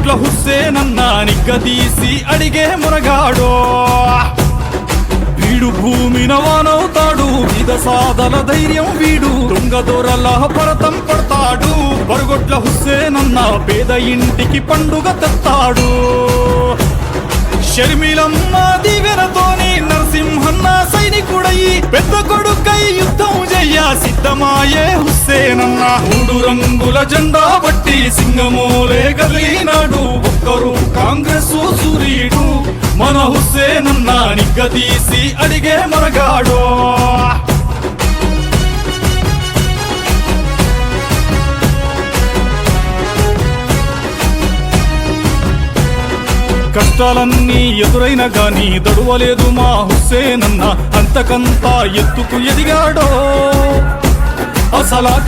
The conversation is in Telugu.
బరుగొడ్ల హుస్సేనన్న నిగ్గదీసి అడిగే మునగాడో వీడు భూమిన వానవుతాడు విదసాదల ధైర్యం వీడు దొంగదొరల భరతం పడతాడు బరుగొడ్ల హుస్సేనన్న పేద ఇంటికి పండుగ తెస్తాడు షర్మిలమ్మ దీవెనతోని నరసింహన్న సైనికుడయి పెద్ద కొడుకై యుద్ధం చెయ్య సిద్ధమాయే హుస్సేనన్న 3 రంగుల జెండా బట్టి సింగమోలే గదిలినాడు ఒక్కరు కాంగ్రెస్ సూర్యుడు మన హుస్సేనన్న నిగ్గదీసి అడిగే మనగాడో కష్టాలన్నీ ఎదురైన గాని దడువలేదు మా హుస్సేనన్న అంతకంతా ఎత్తుకు ఎదిగాడో అసలాట